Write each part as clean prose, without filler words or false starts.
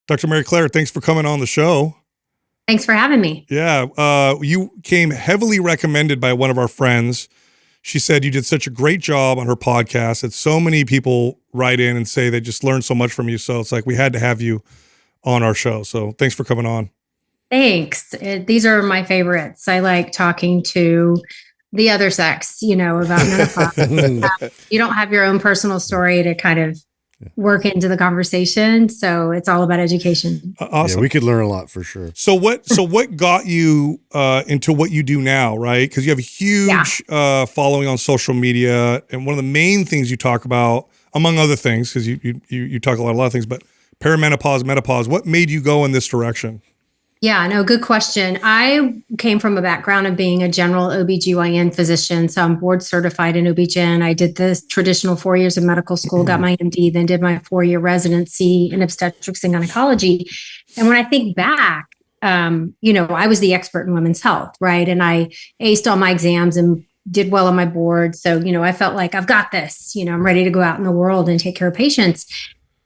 Dr. Mary Claire, thanks for coming on the show. Thanks for having me. Yeah, you came heavily recommended by one of our friends. She said you did such a great job on her podcast that so many people write in and say they just learned so much from you. So it's like we had to have you on our show. So thanks for coming on. Thanks. These are my favorites. I like talking to the other sex, about menopause. You don't have your own personal story to kind of work into the conversation. So it's all about education. Awesome. Yeah, we could learn a lot for sure. So what got you into what you do now, right? Because you have a huge following on social media. And one of the main things you talk about, among other things, because you talk a lot of things, but perimenopause, menopause, what made you go in this direction? Yeah, no, good question. I came from a background of being a general OBGYN physician. So I'm board certified in OB-GYN. I did the traditional 4 years of medical school, got my MD, then did my 4-year residency in obstetrics and gynecology. And when I think back, I was the expert in women's health, right? And I aced all my exams and did well on my board. So, I felt like I've got this, I'm ready to go out in the world and take care of patients.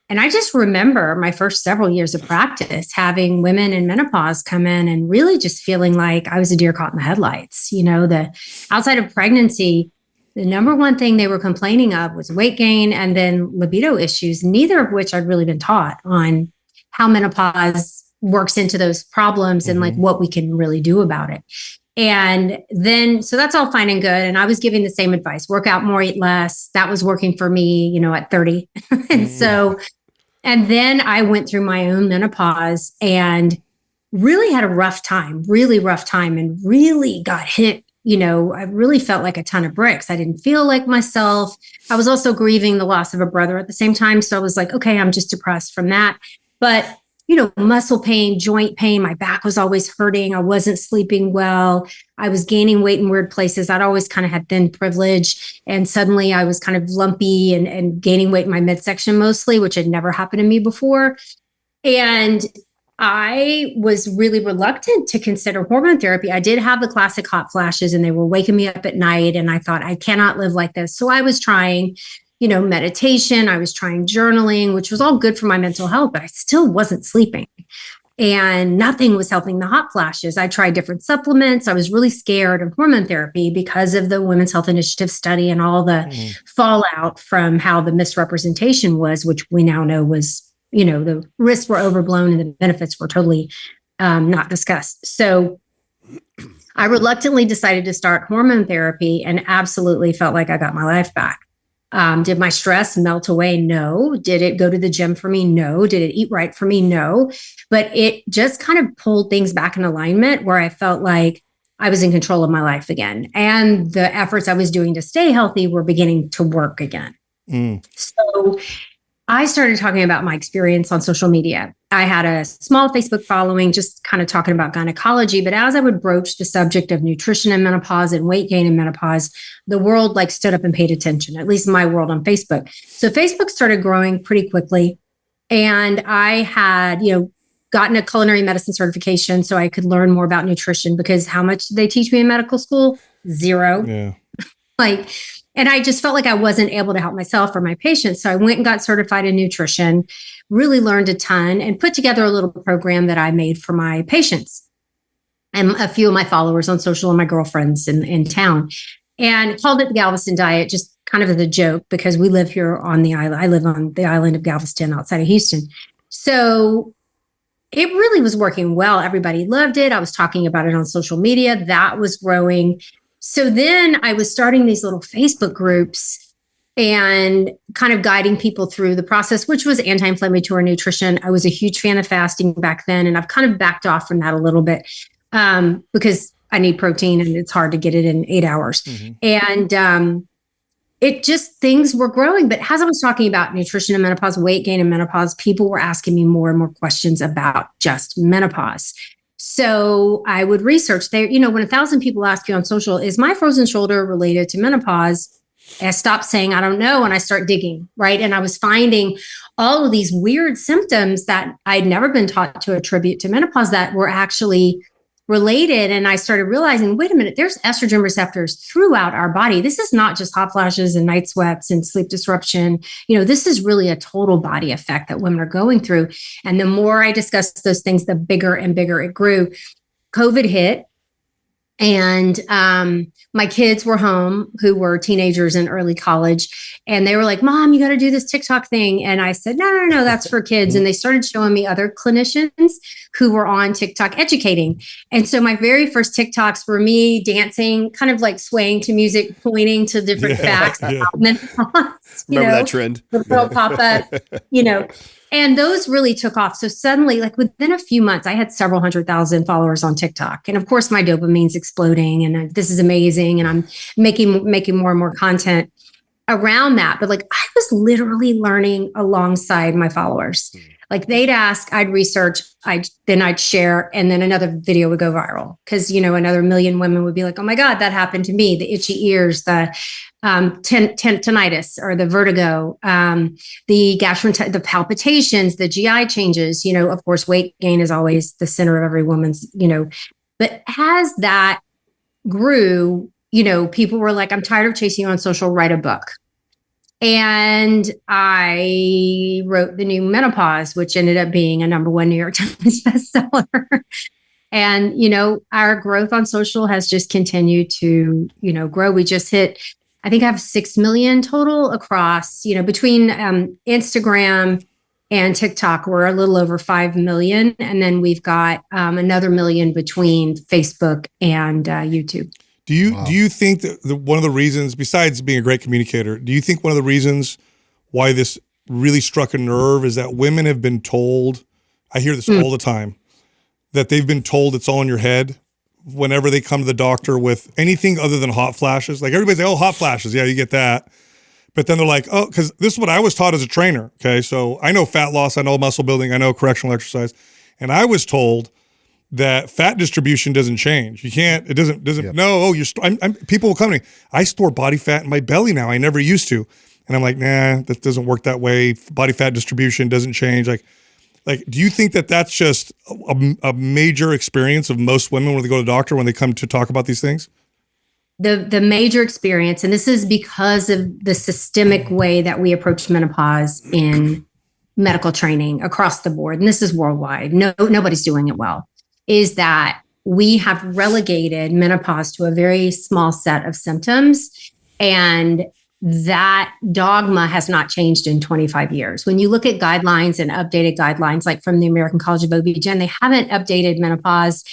And I just remember my first several years of practice having women in menopause come in and really just feeling like I was a deer caught in the headlights. The outside of pregnancy, the number one thing they were complaining of was weight gain and then libido issues, neither of which I'd really been taught on how menopause works into those problems and like what we can really do about it. And then, so that's all fine and good. And I was giving the same advice, work out more, eat less. That was working for me, at 30. And then I went through my own menopause and really had a really rough time and really got hit. I really felt like a ton of bricks. I didn't feel like myself. I was also grieving the loss of a brother at the same time. So I was like, okay, I'm just depressed from that. But muscle pain, joint pain, my back was always hurting. I wasn't sleeping well. I was gaining weight in weird places. I'd always kind of had thin privilege. And suddenly I was kind of lumpy and gaining weight in my midsection mostly, which had never happened to me before. And I was really reluctant to consider hormone therapy. I did have the classic hot flashes and they were waking me up at night. And I thought, I cannot live like this. So I was trying meditation. I was trying journaling, which was all good for my mental health, but I still wasn't sleeping and nothing was helping the hot flashes. I tried different supplements. I was really scared of hormone therapy because of the Women's Health Initiative study and all the fallout from how the misrepresentation was, which we now know was, the risks were overblown and the benefits were totally not discussed. So I reluctantly decided to start hormone therapy and absolutely felt like I got my life back. Did my stress melt away? No. Did it go to the gym for me? No. Did it eat right for me? No. But it just kind of pulled things back in alignment where I felt like I was in control of my life again. And the efforts I was doing to stay healthy were beginning to work again. So I started talking about my experience on social media. I had a small Facebook following, just kind of talking about gynecology. But as I would broach the subject of nutrition and menopause and weight gain and menopause, the world stood up and paid attention, at least my world on Facebook. So Facebook started growing pretty quickly. And I had, gotten a culinary medicine certification so I could learn more about nutrition, because how much did they teach me in medical school? Zero. Yeah. And I just felt like I wasn't able to help myself or my patients. So I went and got certified in nutrition, really learned a ton, and put together a little program that I made for my patients and a few of my followers on social and my girlfriends in town, and called it the Galveston Diet, just kind of as a joke, because we live here on the island. I live on the island of Galveston outside of Houston. So it really was working well. Everybody loved it. I was talking about it on social media. That was growing. So then I was starting these little Facebook groups and kind of guiding people through the process, which was anti-inflammatory nutrition. I was a huge fan of fasting back then, and I've kind of backed off from that a little bit because I need protein and it's hard to get it in 8 hours. And it just, things were growing. But as I was talking about nutrition and menopause, weight gain and menopause, people were asking me more and more questions about just menopause. So I would research there, when 1,000 people ask you on social, is my frozen shoulder related to menopause? I stopped saying, I don't know. And I start digging, right? And I was finding all of these weird symptoms that I'd never been taught to attribute to menopause that were actually related. And I started realizing, wait a minute, there's estrogen receptors throughout our body. This is not just hot flashes and night sweats and sleep disruption. This is really a total body effect that women are going through. And the more I discussed those things, the bigger and bigger it grew. COVID hit. And my kids were home, who were teenagers in early college, and they were like, "Mom, you got to do this TikTok thing." And I said, No, that's for kids. And they started showing me other clinicians who were on TikTok educating. And so my very first TikToks were me dancing, kind of like swaying to music, pointing to different facts about menopause. Remember that trend? The little pop up, And those really took off. So suddenly, like within a few months, I had several 100,000 followers on TikTok. And of course, my dopamine's exploding and this is amazing. And I'm making more and more content around that. But like I was literally learning alongside my followers. Like they'd ask, I'd research, then I'd share, and then another video would go viral. Because, another million women would be like, oh my God, that happened to me. The itchy ears, the tinnitus or the vertigo, the the palpitations, the GI changes, of course, weight gain is always the center of every woman's, but as that grew, people were like, I'm tired of chasing you on social, write a book. And I wrote the new Menopause, which ended up being a #1 New York Times bestseller. And, our growth on social has just continued to, grow. We just hit, I think I have 6 million total across, between Instagram and TikTok, we're a little over 5 million. And then we've got another million between Facebook and YouTube. Do you think that one of the reasons, besides being a great communicator, do you think one of the reasons why this really struck a nerve is that women have been told, I hear this all the time, that they've been told it's all in your head whenever they come to the doctor with anything other than hot flashes? Like everybody's like, oh, hot flashes. Yeah, you get that. But then they're like, oh, because this is what I was taught as a trainer. Okay, so I know fat loss, I know muscle building, I know correctional exercise. And I was told that fat distribution doesn't change. You can't, it doesn't, no, people will come to me. I store body fat in my belly now. I never used to. And I'm like, nah, that doesn't work that way. Body fat distribution doesn't change. Like, do you think that that's just a major experience of most women when they go to the doctor, when they come to talk about these things? The major experience, and this is because of the systemic way that we approach menopause in medical training across the board, and this is worldwide, nobody's doing it well, is that we have relegated menopause to a very small set of symptoms. And that dogma has not changed in 25 years. When you look at guidelines and updated guidelines, like from the American College of OB/GYN, they haven't updated menopause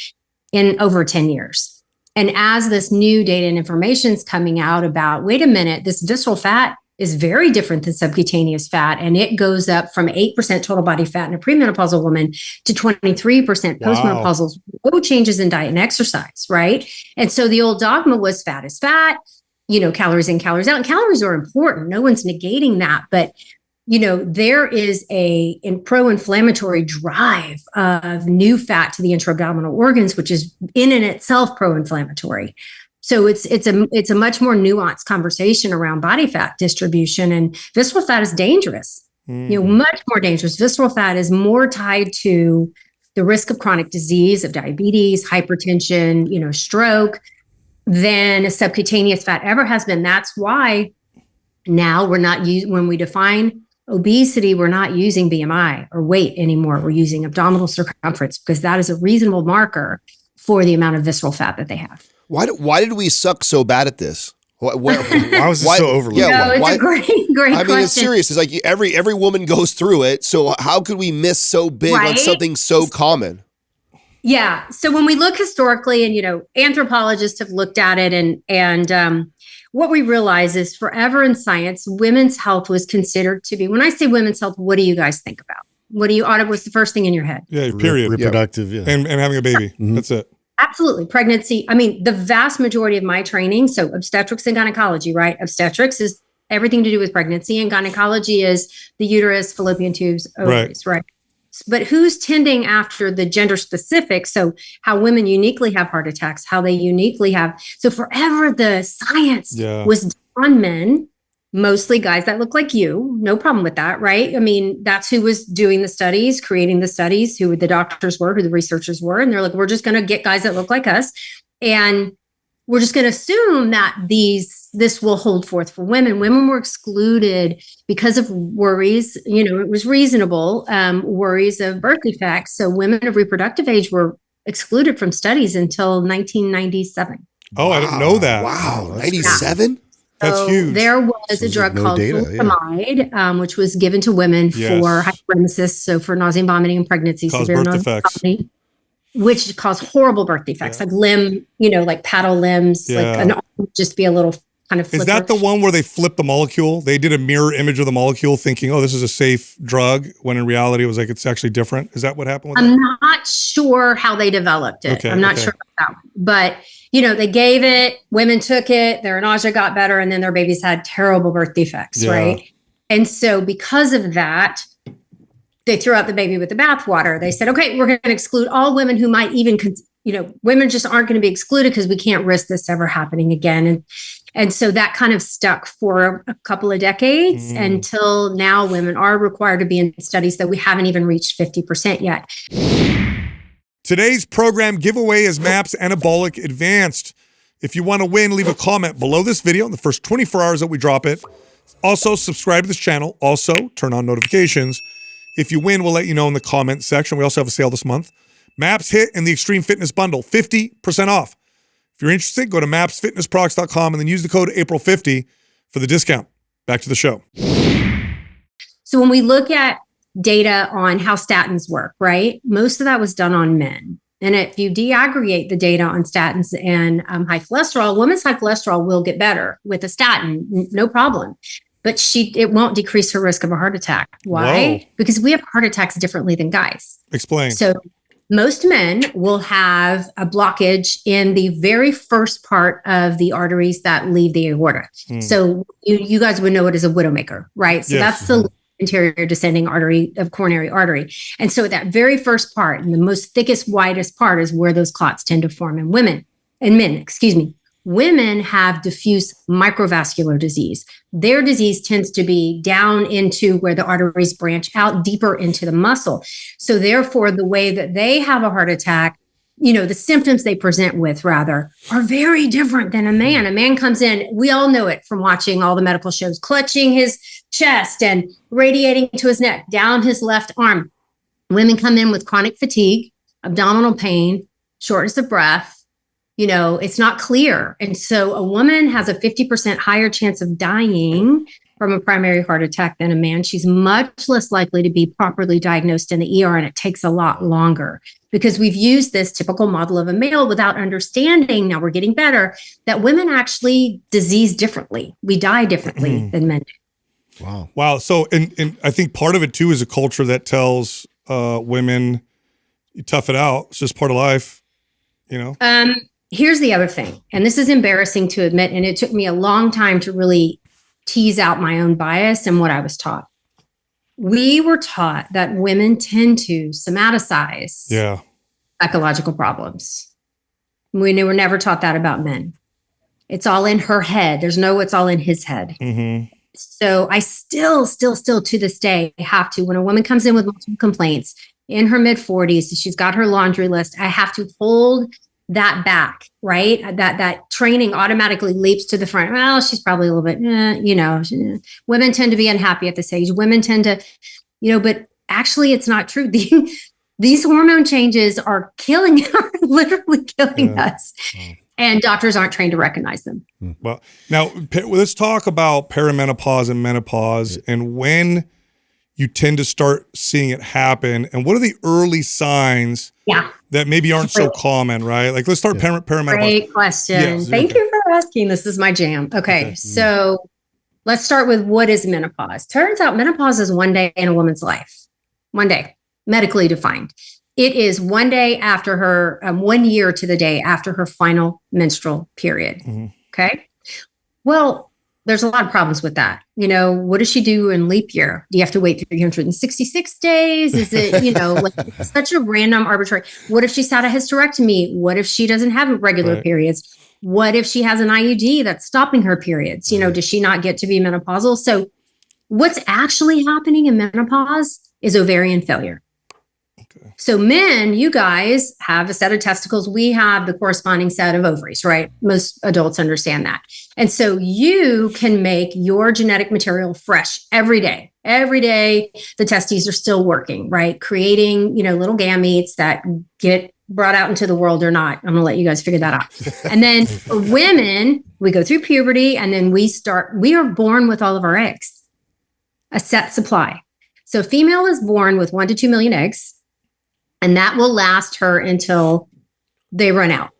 in over 10 years. And as this new data and information is coming out about, wait a minute, this visceral fat is very different than subcutaneous fat. And it goes up from 8% total body fat in a premenopausal woman to 23% postmenopausal. No changes in diet and exercise, right? And so the old dogma was fat is fat, calories in, calories out. And calories are important. No one's negating that. But, there is a pro-inflammatory drive of new fat to the intra-abdominal organs, which is in and itself pro-inflammatory. So it's a much more nuanced conversation around body fat distribution, and visceral fat is dangerous. Much more dangerous. Visceral fat is more tied to the risk of chronic disease, of diabetes, hypertension, stroke, than a subcutaneous fat ever has been. That's why now when we define obesity, we're not using BMI or weight anymore. We're using abdominal circumference, because that is a reasonable marker for the amount of visceral fat that they have. Why did we suck so bad at this? Why was this so overlooked? Yeah, it's a great question. I mean, it's serious. It's like every woman goes through it. So how could we miss so big on something so common? Yeah. So when we look historically, and anthropologists have looked at it, and what we realize is forever in science, women's health was considered to be. When I say women's health, what do you guys think about? What's the first thing in your head? Yeah, your period, reproductive, and having a baby. Mm-hmm. That's it. Absolutely. Pregnancy. I mean, the vast majority of my training, so obstetrics and gynecology, right? Obstetrics is everything to do with pregnancy, and gynecology is the uterus, fallopian tubes, ovaries, right? But who's tending after the gender specific? So how women uniquely have heart attacks, how they uniquely have. So forever the science was on men, mostly guys that look like you. No problem with that, right? I mean, that's who was doing the studies, creating the studies, who the doctors were, who the researchers were. And they're like, we're just going to get guys that look like us. And we're just going to assume that this will hold forth for women. Women were excluded because of worries. It was reasonable, worries of birth defects. So women of reproductive age were excluded from studies until 1997. Oh, I didn't know that. Wow, 97? That's huge. There was a drug called thalidomide, which was given to women for hyperemesis, so for nausea and vomiting and pregnancy, severe nausea and vomiting, which cause horrible birth defects, like limb, like paddle limbs, like an arm would just be a little kind of flipper. Is that the one where they flipped the molecule? They did a mirror image of the molecule thinking, oh, this is a safe drug, when in reality it was like, it's actually different. Is that what happened with I'm not sure how they developed it. I'm not sure about that one. But, they gave it, women took it, their nausea got better, and then their babies had terrible birth defects, right? And so because of that, they threw out the baby with the bathwater. They said, okay, we're going to exclude all women who might even, women just aren't going to be excluded because we can't risk this ever happening again. And so that kind of stuck for a couple of decades until now women are required to be in studies that we haven't even reached 50% yet. Today's program giveaway is MAPS Anabolic Advanced. If you want to win, leave a comment below this video in the first 24 hours that we drop it. Also, subscribe to this channel. Also, turn on notifications. If you win, we'll let you know in the comment section. We also have a sale this month. MAPS Hit and the Extreme Fitness Bundle, 50% off. If you're interested, go to mapsfitnessproducts.com and then use the code April50 for the discount. Back to the show. So when we look at data on how statins work, right? Most of that was done on men. And if you deaggregate the data on statins and high cholesterol, women's high cholesterol will get better with a statin, no problem. But it won't decrease her risk of a heart attack. Why? Whoa. Because we have heart attacks differently than guys. Explain. So most men will have a blockage in the very first part of the arteries that leave the aorta. So you guys would know it as a widowmaker, right? So that's the anterior descending artery of coronary artery. And so that very first part, and the most thickest, widest part, is where those clots tend to form in men. Women have diffuse microvascular disease. Their disease tends to be down into where the arteries branch out deeper into the muscle. So therefore, the way that they have a heart attack, the symptoms they present with rather are very different than a man. A man comes in, we all know it from watching all the medical shows, clutching his chest and radiating to his neck, down his left arm. Women come in with chronic fatigue, abdominal pain, shortness of breath. It's not clear. And so a woman has a 50% higher chance of dying from a primary heart attack than a man. She's much less likely to be properly diagnosed in the ER, and it takes a lot longer because we've used this typical model of a male without understanding, now we're getting better, that women actually disease differently. We die differently than men do. Wow. So, and I think part of it too is a culture that tells women, you tough it out. It's just part of life, Here's the other thing, and this is embarrassing to admit, and it took me a long time to really tease out my own bias and what I was taught. We were taught that women tend to somaticize psychological problems. We were never taught that about men. It's all in her head. There's no, it's all in his head. So I still to this day have to, when a woman comes in with multiple complaints in her mid 40s, she's got her laundry list, I have to hold that back, right? That training automatically leaps to the front. Well, she's probably a little bit, women tend to be unhappy at this age. Women tend to, but actually it's not true. These hormone changes are killing, are literally killing us. And doctors aren't trained to recognize them. Well, now let's talk about perimenopause and menopause and when you tend to start seeing it happen. And what are the early signs that maybe aren't so common, right? Like let's start perimenopause. Great question. Thank you for asking. This is my jam. Okay. So let's start with what is menopause. Turns out menopause is one day in a woman's life. One day, medically defined. It is one day after her, 1 year to the day after her final menstrual period. Okay. Well, there's a lot of problems with that. What does she do in leap year? Do you have to wait 366 days? Is it, like such a random arbitrary? What if she's had a hysterectomy? What if she doesn't have regular periods? What if she has an IUD that's stopping her periods? Does she not get to be menopausal? So what's actually happening in menopause is ovarian failure. Okay. So men, you guys have a set of testicles. We have the corresponding set of ovaries, right? Most adults understand that. And so you can make your genetic material fresh every day. Every day, the testes are still working, right? Creating, little gametes that get brought out into the world or not. I'm going to let you guys figure that out. And then for women, we go through puberty and then we are born with all of our eggs, a set supply. So female is born with 1 to 2 million eggs, and that will last her until they run out.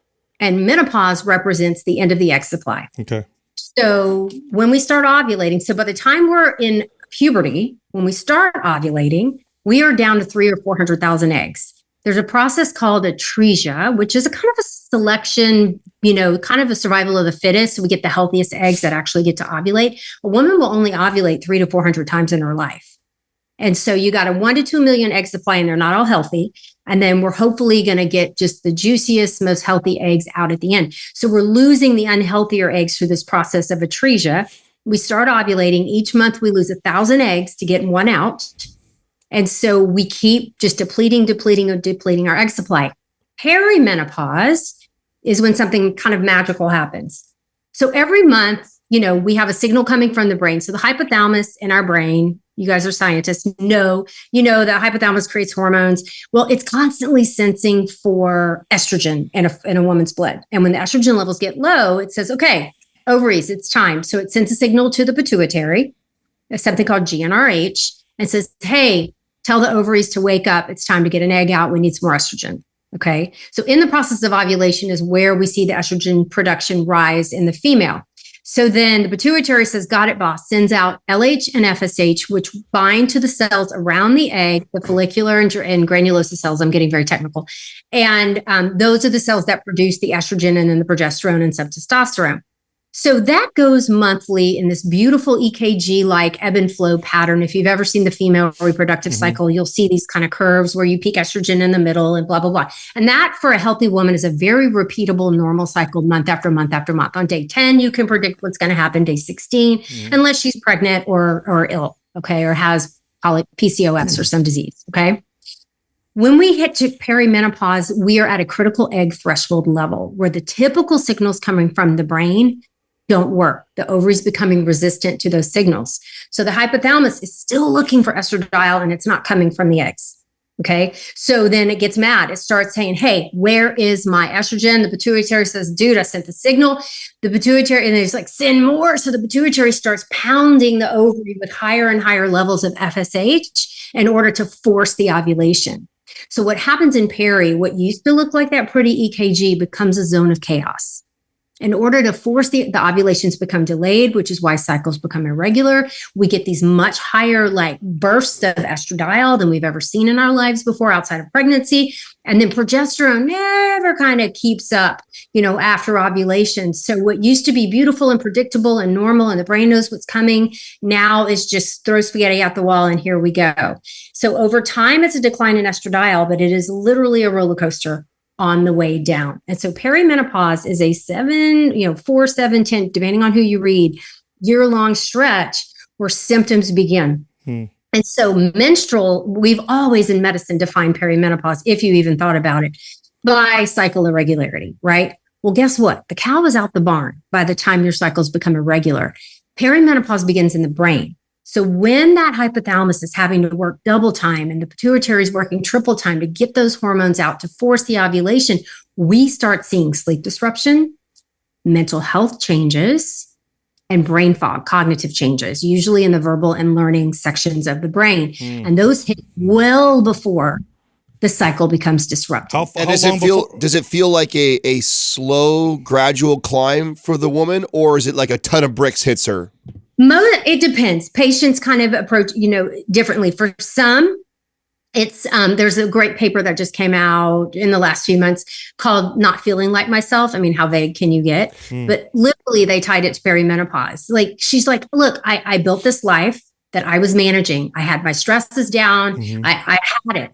And menopause represents the end of the egg supply. Okay. So when we start ovulating, so by the time we're in puberty, when we start ovulating, we are down to 300,000 or 400,000 eggs. There's a process called atresia, which is a kind of a selection, kind of a survival of the fittest. So we get the healthiest eggs that actually get to ovulate. A woman will only ovulate 300 to 400 times in her life. And so you got a 1 to 2 million egg supply, and they're not all healthy. And then we're hopefully going to get just the juiciest, most healthy eggs out at the end. So we're losing the unhealthier eggs through this process of atresia. We start ovulating. Each month we lose 1,000 eggs to get one out. And so we keep just depleting our egg supply. Perimenopause is when something kind of magical happens. So every month, we have a signal coming from the brain. So the hypothalamus in our brain, you guys are scientists, know the hypothalamus creates hormones. Well, it's constantly sensing for estrogen in a woman's blood. And when the estrogen levels get low, it says, okay, ovaries, it's time. So it sends a signal to the pituitary, something called GnRH, and says, hey, tell the ovaries to wake up. It's time to get an egg out. We need some more estrogen. Okay. So in the process of ovulation is where we see the estrogen production rise in the female. So then the pituitary says, got it, boss, sends out LH and FSH, which bind to the cells around the egg, the follicular and granulosa cells. I'm getting very technical. And those are the cells that produce the estrogen and then the progesterone and some testosterone. So that goes monthly in this beautiful EKG-like ebb and flow pattern. If you've ever seen the female reproductive cycle, you'll see these kind of curves where you peak estrogen in the middle and blah, blah, blah. And that for a healthy woman is a very repeatable normal cycle month after month after month. On day 10, you can predict what's going to happen day 16, unless she's pregnant or ill, okay, or has, call it PCOS or some disease, okay? When we hit to perimenopause, we are at a critical egg threshold level where the typical signals coming from the brain don't work. The ovaries becoming resistant to those signals. So the hypothalamus is still looking for estradiol and it's not coming from the eggs. Okay. So then it gets mad. It starts saying, hey, where is my estrogen? The pituitary says, dude, I sent the signal. The pituitary, and it's like, send more. So the pituitary starts pounding the ovary with higher and higher levels of FSH in order to force the ovulation. So what happens in peri, what used to look like that pretty EKG becomes a zone of chaos. In order to force the ovulations become delayed, which is why cycles become irregular, we get these much higher bursts of estradiol than we've ever seen in our lives before outside of pregnancy. And then progesterone never kind of keeps up, after ovulation. So what used to be beautiful and predictable and normal and the brain knows what's coming now is just throw spaghetti out the wall and here we go. So over time, it's a decline in estradiol, but it is literally a roller coaster on the way down. And so perimenopause is a 4, 7, 10, depending on who you read, year-long stretch where symptoms begin. And so menstrual, we've always in medicine defined perimenopause, if you even thought about it, by cycle irregularity, right? Well, guess what? The cow is out the barn by the time your cycles become irregular. Perimenopause begins in the brain. So when that hypothalamus is having to work double time and the pituitary is working triple time to get those hormones out to force the ovulation, we start seeing sleep disruption, mental health changes, and brain fog, cognitive changes, usually in the verbal and learning sections of the brain. And those hit well before the cycle becomes disrupted. Does it feel like a slow, gradual climb for the woman, or is it like a ton of bricks hits her? It depends. Patients kind of approach, differently. For some, it's there's a great paper that just came out in the last few months called "Not Feeling Like Myself." I mean, how vague can you get? But literally, they tied it to perimenopause. She's like, look, I built this life that I was managing. I had my stresses down. I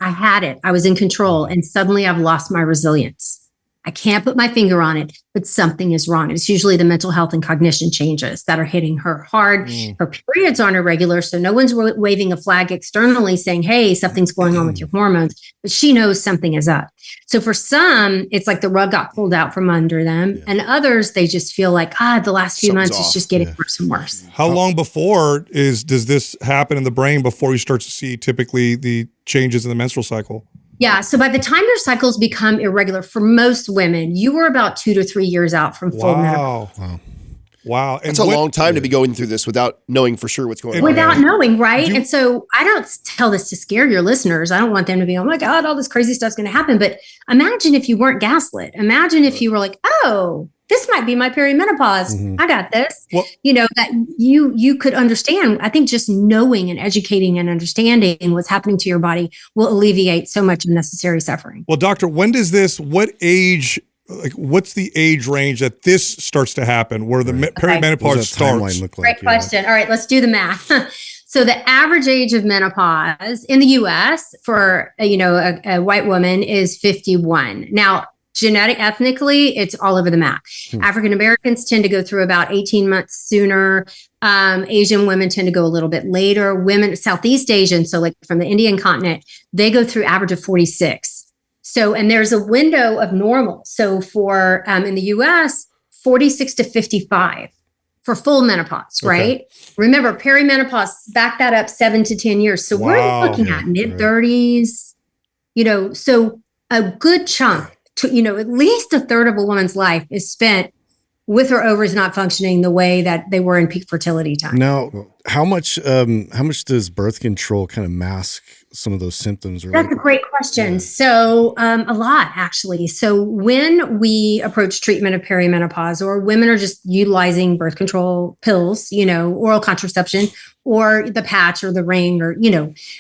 had it. I was in control, and suddenly I've lost my resilience. I can't put my finger on it, but something is wrong. It's usually the mental health and cognition changes that are hitting her hard. Her periods aren't irregular, so no one's waving a flag externally saying, hey, something's going on with your hormones, but she knows something is up. So for some, it's like the rug got pulled out from under them, and others, they just feel like, the last few months is just getting worse and worse. How long before does this happen in the brain before you start to see typically the changes in the menstrual cycle? Yeah. So by the time your cycles become irregular for most women, you were about 2 to 3 years out from full menopause. Wow. That's a long time to be going through this without knowing for sure what's going on. Without knowing, right? And so I don't tell this to scare your listeners. I don't want them to be, oh my God, all this crazy stuff's going to happen. But imagine if you weren't gaslit. Imagine if you were like, oh, this might be my perimenopause. I got this. Well, that you could understand. I think just knowing and educating and understanding what's happening to your body will alleviate so much unnecessary suffering. Well, doctor, what age, what's the age range that this starts to happen where the perimenopause starts? Great question. All right, let's do the math. So the average age of menopause in the US for, a white woman is 51. Now, ethnically, it's all over the map. African Americans tend to go through about 18 months sooner. Asian women tend to go a little bit later. Women, Southeast Asian, so like from the Indian continent, they go through average of 46. So, and there's a window of normal. So for, in the US, 46 to 55 for full menopause, right? Remember, perimenopause, back that up 7 to 10 years. So we're looking at mid 30s, so a good chunk. At least a third of a woman's life is spent with her ovaries not functioning the way that they were in peak fertility time. Now, how much does birth control kind of mask some of those symptoms? That's a great question. Yeah. So a lot, actually. So when we approach treatment of perimenopause, or women are just utilizing birth control pills, oral contraception, or the patch or the ring, or,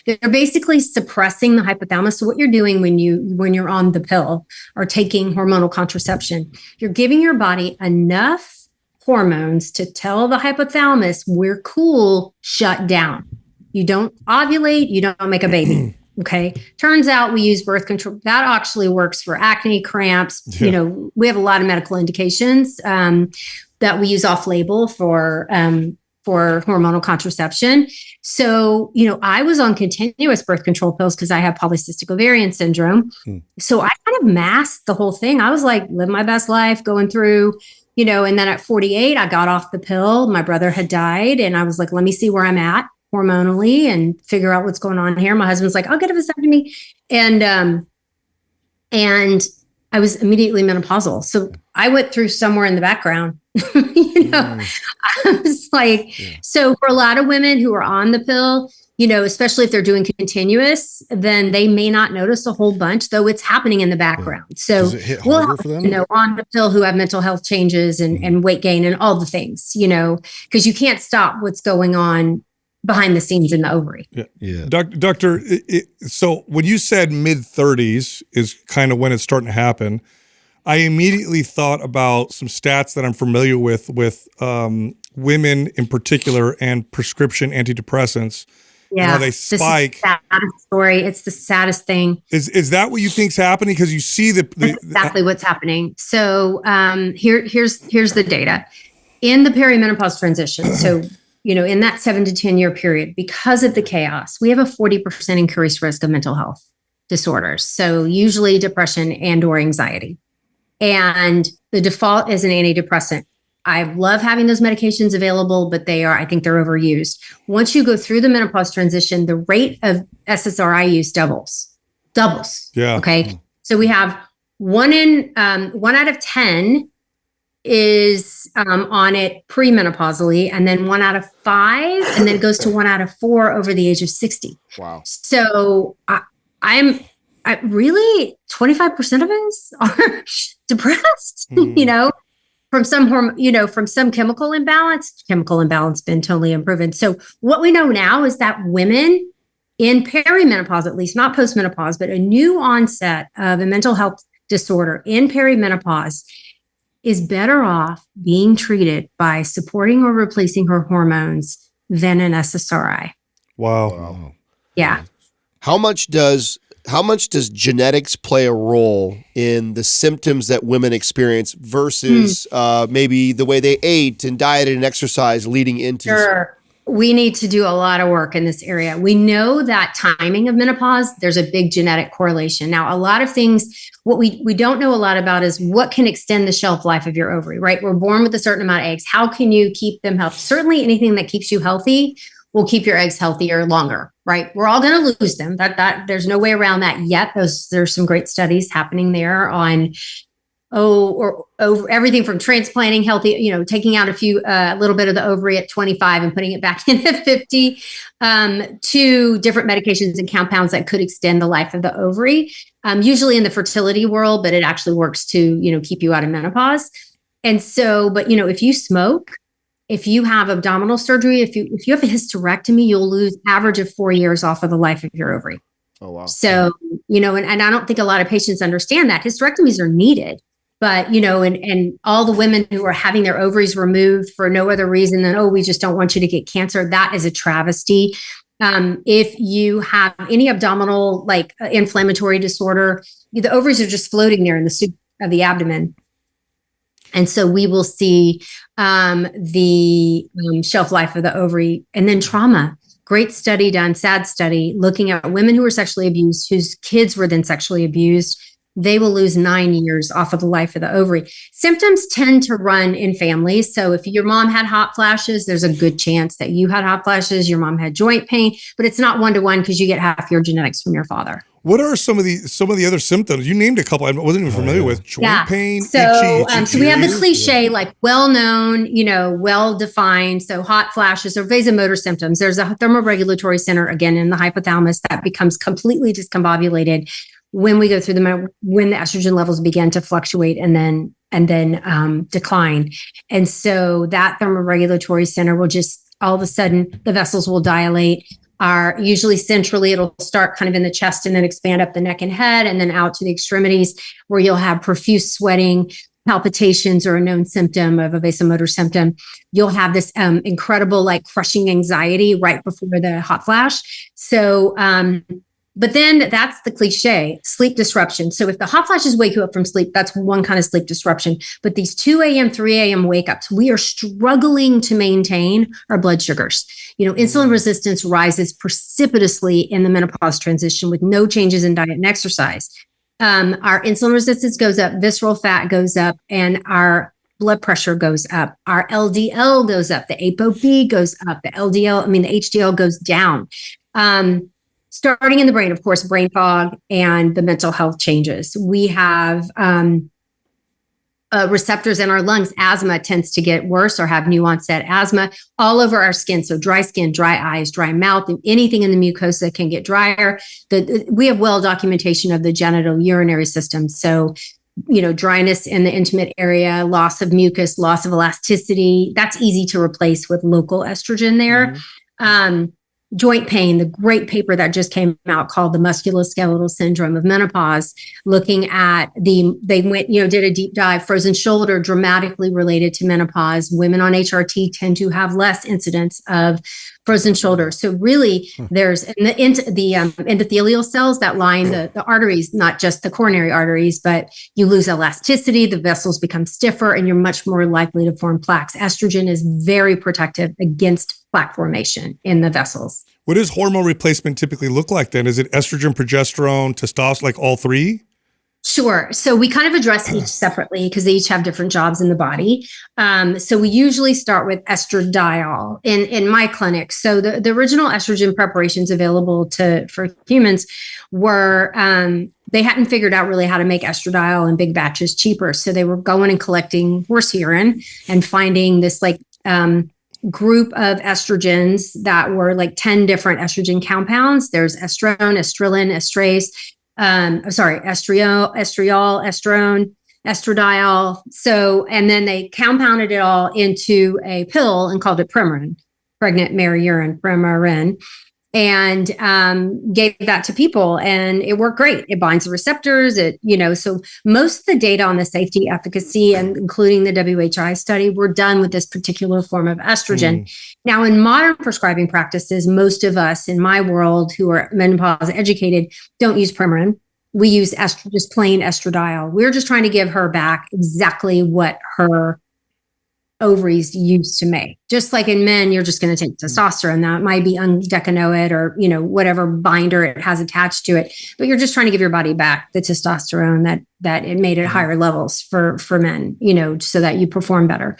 they're basically suppressing the hypothalamus. So what you're doing when you're on the pill or taking hormonal contraception, you're giving your body enough hormones to tell the hypothalamus, we're cool, shut down. You don't ovulate, you don't make a baby. Okay. Turns out we use birth control. That actually works for acne, cramps. Yeah. We have a lot of medical indications that we use off label for hormonal contraception. So, I was on continuous birth control pills because I have polycystic ovarian syndrome. So I kind of masked the whole thing. I was like, live my best life, going through, and then at 48, I got off the pill. My brother had died. And I was like, let me see where I'm at hormonally and figure out what's going on here. My husband's like, I'll get a vasectomy. And I was immediately menopausal. So I went through somewhere in the background, I was like, so for a lot of women who are on the pill, especially if they're doing continuous, then they may not notice a whole bunch, though it's happening in the background. So does it hit harder for them? On the pill who have mental health changes and weight gain and all the things, because you can't stop what's going on behind the scenes in the ovary. Yeah. Doctor, so when you said mid 30s is kind of when it's starting to happen, I immediately thought about some stats that I'm familiar with women in particular and prescription antidepressants. Yeah, how they spike. This is the saddest story. It's the saddest thing. Is that what you think's happening? Because you see That's exactly what's happening. So here's the data in the perimenopause transition. So in that 7 to 10 year period, because of the chaos, we have a 40% increased risk of mental health disorders. So usually depression and or anxiety. And the default is an antidepressant. I love having those medications available, but I think they're overused. Once you go through the menopause transition, the rate of SSRI use doubles. Yeah. Okay. So we have 1 out of 10 is on it premenopausally, and then 1 out of 5, and then it goes to 1 out of 4 over the age of 60. Wow. So I really 25% of us are depressed, from some chemical imbalance been totally unproven. So what we know now is that women in perimenopause, at least not postmenopause, but a new onset of a mental health disorder in perimenopause is better off being treated by supporting or replacing her hormones than an SSRI. Wow. Yeah. How much does how much does genetics play a role in the symptoms that women experience versus maybe the way they ate and dieted and exercise leading into? Sure. We need to do a lot of work in this area. We know that timing of menopause, there's a big genetic correlation. Now, a lot of things, what we don't know a lot about is what can extend the shelf life of your ovary, right? We're born with a certain amount of eggs. How can you keep them healthy? Certainly anything that keeps you healthy will keep your eggs healthier longer, right? We're all going to lose them. That there's no way around that yet. There's some great studies happening there on everything from transplanting healthy, taking out a little bit of the ovary at 25 and putting it back in at 50, to different medications and compounds that could extend the life of the ovary, usually in the fertility world, but it actually works to, keep you out of menopause. And so, but, if you smoke, if you have abdominal surgery, if you have a hysterectomy, you'll lose average of 4 years off of the life of your ovary. Oh, wow. So, and I don't think a lot of patients understand that hysterectomies are needed. But, and all the women who are having their ovaries removed for no other reason than, we just don't want you to get cancer, that is a travesty. If you have any abdominal, inflammatory disorder, the ovaries are just floating there in the soup of the abdomen. And so we will see the shelf life of the ovary. And then trauma. Great study done, sad study, looking at women who were sexually abused, whose kids were then sexually abused. They will lose 9 years off of the life of the ovary. Symptoms tend to run in families. So if your mom had hot flashes, there's a good chance that you had hot flashes. Your mom had joint pain, but it's not 1-to-1 because you get half your genetics from your father. What are some of the other symptoms? You named a couple I wasn't even familiar with. Joint pain, so, itchy so we have the cliche, well-known, well-defined. So hot flashes or vasomotor symptoms. There's a thermoregulatory center, again, in the hypothalamus that becomes completely discombobulated when we go through when the estrogen levels begin to fluctuate and then decline. And so that thermoregulatory center will just, all of a sudden, the vessels will dilate. Usually centrally, it'll start kind of in the chest and then expand up the neck and head and then out to the extremities, where you'll have profuse sweating, palpitations are a known symptom of a vasomotor symptom. You'll have this incredible crushing anxiety right before the hot flash. So, but then that's the cliche, sleep disruption. So if the hot flashes wake you up from sleep, that's one kind of sleep disruption. But these 2 a.m., 3 a.m. wake ups, we are struggling to maintain our blood sugars. Insulin resistance rises precipitously in the menopause transition with no changes in diet and exercise. Our insulin resistance goes up, visceral fat goes up, and our blood pressure goes up. Our LDL goes up, the ApoB goes up, the HDL goes down. Starting in the brain, of course, brain fog and the mental health changes. We have receptors in our lungs. Asthma tends to get worse or have new onset asthma all over our skin. So dry skin, dry eyes, dry mouth, and anything in the mucosa can get drier. We have well documentation of the genital urinary system. So, dryness in the intimate area, loss of mucus, loss of elasticity, that's easy to replace with local estrogen there. Mm-hmm. Joint pain, the great paper that just came out called the musculoskeletal syndrome of menopause, looking at they went, did a deep dive, frozen shoulder dramatically related to menopause. Women on HRT tend to have less incidence of frozen shoulder. So really there's the endothelial cells that line the arteries, not just the coronary arteries, but you lose elasticity, the vessels become stiffer, and you're much more likely to form plaques. Estrogen is very protective against plaque formation in the vessels. What does hormone replacement typically look like then? Is it estrogen, progesterone, testosterone, all three? Sure. So we kind of address each separately because they each have different jobs in the body. So we usually start with estradiol in my clinic. So the original estrogen preparations available for humans were, they hadn't figured out really how to make estradiol in big batches cheaper. So they were going and collecting horse urine and finding this group of estrogens that were 10 different estrogen compounds. There's estrone, estrelin, estrase, estriol, estrone, estradiol. So, and then they compounded it all into a pill and called it Premarin, pregnant mare urine, Premarin. and gave that to people, and it worked great. It binds the receptors. So most of the data on the safety, efficacy, and including the WHI study, were done with this particular form of estrogen. Now, in modern prescribing practices, most of us in my world who are menopause educated don't use Premarin. We use just plain estradiol. We're just trying to give her back exactly what her ovaries used to make. Just like in men, you're just going to take testosterone. Now, it might be undecanoate or, whatever binder it has attached to it, but you're just trying to give your body back the testosterone that it made at higher levels for men, so that you perform better.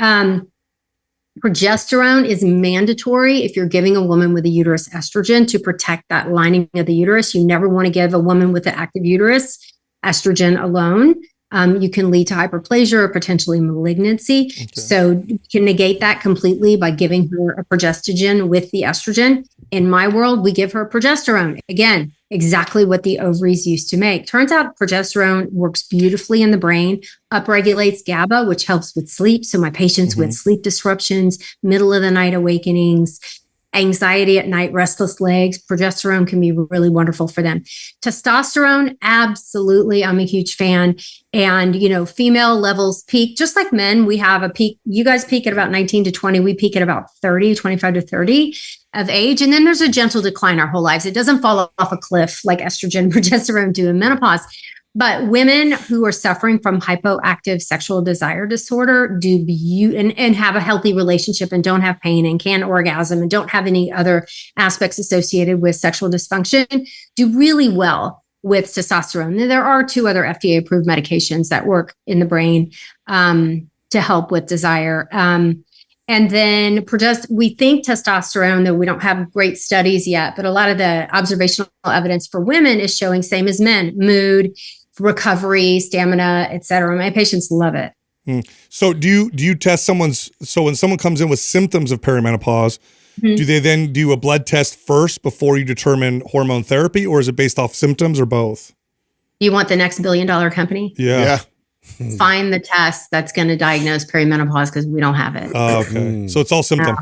Progesterone is mandatory if you're giving a woman with a uterus estrogen to protect that lining of the uterus. You never want to give a woman with an active uterus estrogen alone. You can lead to hyperplasia or potentially malignancy. Okay. So you can negate that completely by giving her a progestogen with the estrogen. In my world, we give her progesterone. Again, exactly what the ovaries used to make. Turns out progesterone works beautifully in the brain, upregulates GABA, which helps with sleep. So my patients with sleep disruptions, middle of the night awakenings, anxiety at night, restless legs, progesterone can be really wonderful for them. Testosterone, absolutely. I'm a huge fan. And, female levels peak, just like men, we have a peak. You guys peak at about 19 to 20. We peak at about 30, 25 to 30 of age. And then there's a gentle decline our whole lives. It doesn't fall off a cliff like estrogen and progesterone do in menopause. But women who are suffering from hypoactive sexual desire disorder and have a healthy relationship and don't have pain and can orgasm and don't have any other aspects associated with sexual dysfunction do really well with testosterone. There are 2 other FDA-approved medications that work in the brain to help with desire. And then we think testosterone, though we don't have great studies yet, but a lot of the observational evidence for women is showing same as men, mood, recovery, stamina, et cetera. My patients love it. So do you test so when someone comes in with symptoms of perimenopause, do they then do a blood test first before you determine hormone therapy, or is it based off symptoms or both? You want the next $1 billion company? Yeah. Find the test that's going to diagnose perimenopause because we don't have it. Oh, okay. So it's all symptom.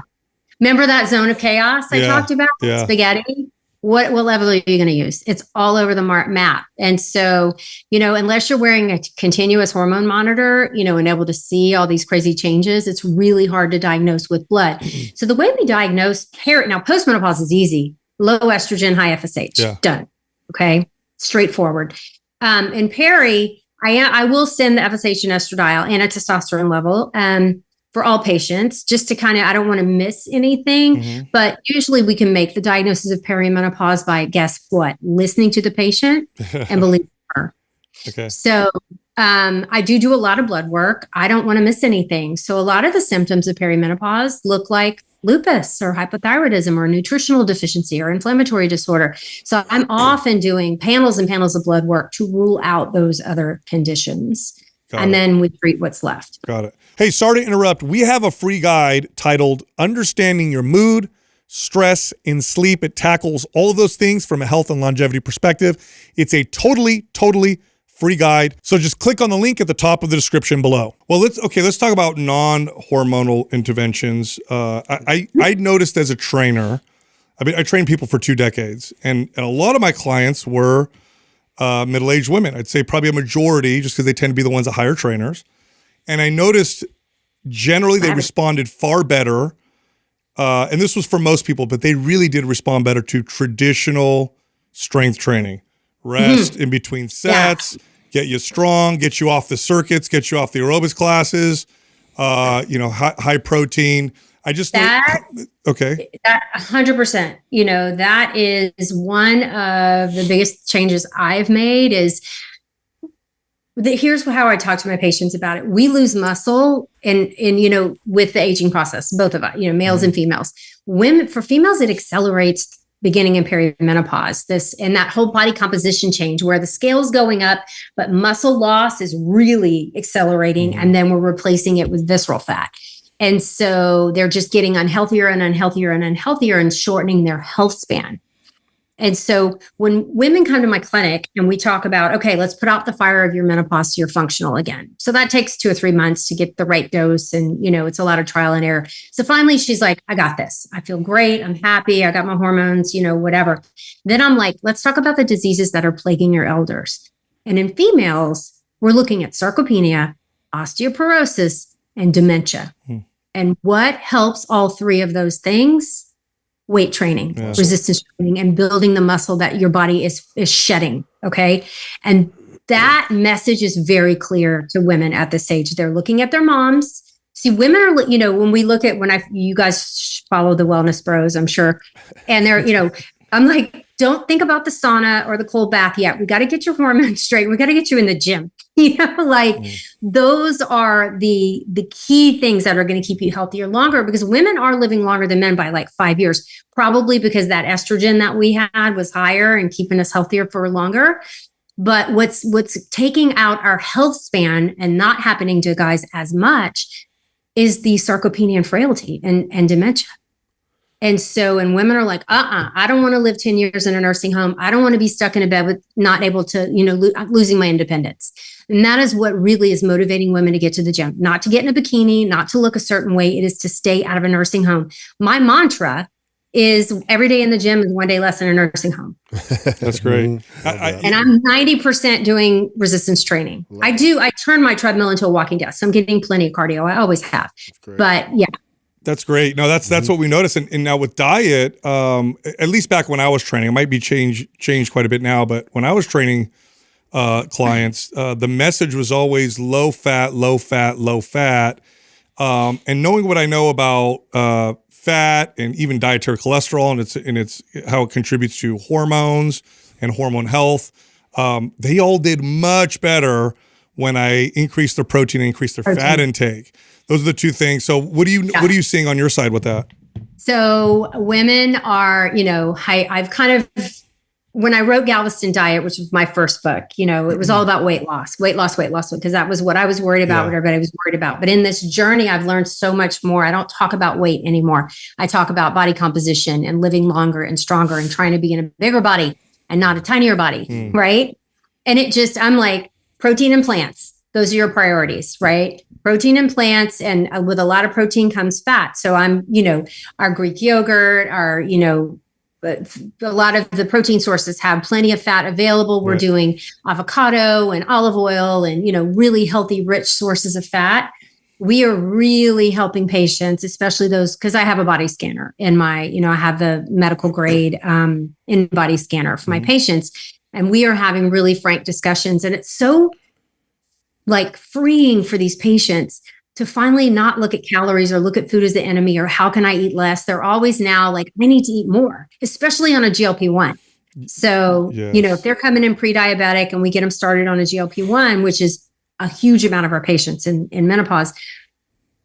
Remember that zone of chaos I talked about? Yeah. Spaghetti? What level are you going to use? It's all over the map. And so, unless you're wearing a continuous hormone monitor, and able to see all these crazy changes, it's really hard to diagnose with blood. So the way we diagnose now postmenopause is easy. Low estrogen, high FSH. Done. Okay. Straightforward. In peri, I will send the FSH and estradiol and a testosterone level for all patients, just to I don't want to miss anything. But usually we can make the diagnosis of perimenopause by, guess what? Listening to the patient and believing her. Okay. So I do a lot of blood work. I don't want to miss anything. So a lot of the symptoms of perimenopause look like lupus or hypothyroidism or nutritional deficiency or inflammatory disorder. So I'm often doing panels and panels of blood work to rule out those other conditions. Then we treat what's left. Got it. Hey, sorry to interrupt. We have a free guide titled Understanding Your Mood, Stress, and Sleep. It tackles all of those things from a health and longevity perspective. It's a totally free guide. So just click on the link at the top of the description below. Well, let's talk about non-hormonal interventions. I noticed as a trainer, I trained people for 2 decades, and a lot of my clients were middle-aged women. I'd say probably a majority, just because they tend to be the ones that hire trainers. And I noticed generally they responded far better. And this was for most people, but they really did respond better to traditional strength training. Rest in between sets, get you strong, get you off the circuits, get you off the aerobics classes, high protein. I just okay. That 100%. That is one of the biggest changes I've made is here's how I talk to my patients about it. We lose muscle in with the aging process, both of us, males and females. For females, it accelerates beginning in perimenopause, and that whole body composition change where the scale's going up, but muscle loss is really accelerating. And then we're replacing it with visceral fat. And so they're just getting unhealthier and unhealthier and unhealthier and shortening their health span. And so when women come to my clinic and we talk about, okay, let's put out the fire of your menopause so you're functional again. So that takes 2 or 3 months to get the right dose. And, it's a lot of trial and error. So finally she's like, I got this. I feel great. I'm happy. I got my hormones, whatever. Then I'm like, let's talk about the diseases that are plaguing your elders. And in females, we're looking at sarcopenia, osteoporosis, and dementia. And what helps all 3 of those things? Weight training, resistance training, and building the muscle that your body is shedding. Okay. And that message is very clear to women at this age. They're looking at their moms. See, women are, when we look at you guys follow the wellness bros, I'm sure. And they're, I'm like, don't think about the sauna or the cold bath yet. We got to get your hormones straight. We got to get you in the gym. Those are the key things that are going to keep you healthier longer, because women are living longer than men by like 5 years, probably because that estrogen that we had was higher and keeping us healthier for longer. But what's taking out our health span and not happening to guys as much is the sarcopenia and frailty and dementia. And so, and women are like, I don't want to live 10 years in a nursing home. I don't want to be stuck in a bed with not able to, losing my independence. And that is what really is motivating women to get to the gym, not to get in a bikini, not to look a certain way. It is to stay out of a nursing home. My mantra is every day in the gym is one day less in a nursing home. That's great. And I'm 90% doing resistance training. I turn my treadmill into a walking desk. So I'm getting plenty of cardio. I always have. But yeah. That's great. No, that's what we noticed. And now with diet, at least back when I was training, it might be changed quite a bit now, but when I was training clients, the message was always low fat, low fat, low fat. And knowing what I know about fat and even dietary cholesterol and its how it contributes to hormones and hormone health, they all did much better when I increased their protein and increased their fat intake. Those are the 2 things. So what are you seeing on your side with that? So women are, I've kind of, when I wrote Galveston Diet, which was my first book, it was all about weight loss, because that was what I was worried about, what everybody was worried about. But in this journey, I've learned so much more. I don't talk about weight anymore. I talk about body composition and living longer and stronger and trying to be in a bigger body and not a tinier body. Right. And I'm like, protein and plants. Those are your priorities, right? Protein and plants, and with a lot of protein comes fat. So I'm, our Greek yogurt, a lot of the protein sources have plenty of fat available. We're doing avocado and olive oil and, really healthy, rich sources of fat. We are really helping patients, especially those, because I have a body scanner in my, I have the medical grade in-body scanner for my patients. And we are having really frank discussions. And it's so like freeing for these patients to finally not look at calories or look at food as the enemy or how can I eat less. They're always now like, I need to eat more, especially on a GLP-1. So, if they're coming in pre-diabetic and we get them started on a GLP-1, which is a huge amount of our patients in menopause,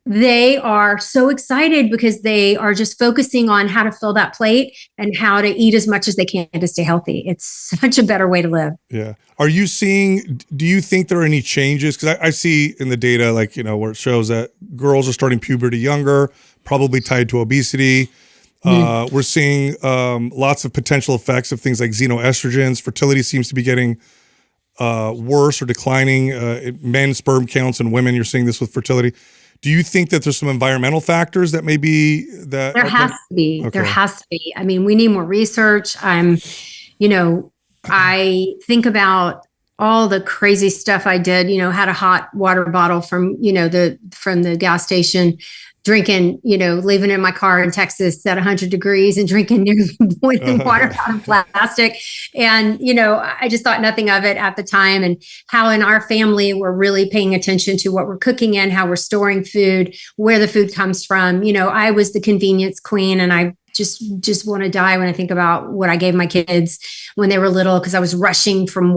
they are so excited because they are just focusing on how to fill that plate and how to eat as much as they can to stay healthy. It's such a better way to live. Yeah. Do you think there are any changes? Because I see in the data, where it shows that girls are starting puberty younger, probably tied to obesity. We're seeing lots of potential effects of things like xenoestrogens. Fertility seems to be getting worse or declining. Men's sperm counts and women, you're seeing this with fertility. Do you think that there's some environmental factors that maybe that there has to be? Okay. There has to be. I mean, we need more research. I think about all the crazy stuff I did. Had a hot water bottle from the gas station, drinking, leaving in my car in Texas at 100 degrees and drinking boiling water out of plastic. And, I just thought nothing of it at the time, and how in our family, we're really paying attention to what we're cooking in, how we're storing food, where the food comes from. I was the convenience queen, and I just want to die when I think about what I gave my kids when they were little, because I was rushing from